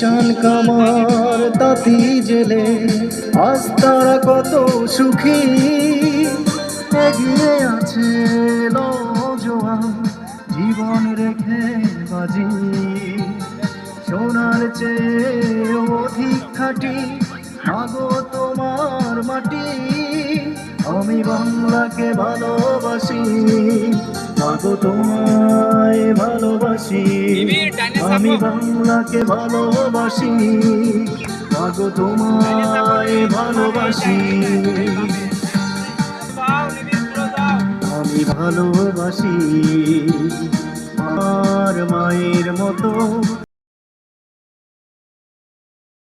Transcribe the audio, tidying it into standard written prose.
নিশান কামার তাঁতি জেলে আজ তারা কত সুখী। এগিয়ে আছে নওজোয়ান জীবন রেখে বাজি, সোনার চেয়ে অধিক খাঁটি মাগো তোমার মাটি। আমি বাংলাকে ভালোবাসি, মাগো তোমায় ভালোবাসি। আমি বাংলাকে ভালোবাসি, মাগো তোমায় ভালোবাসি। আমি ভালোবাসি আমার মায়ের মতো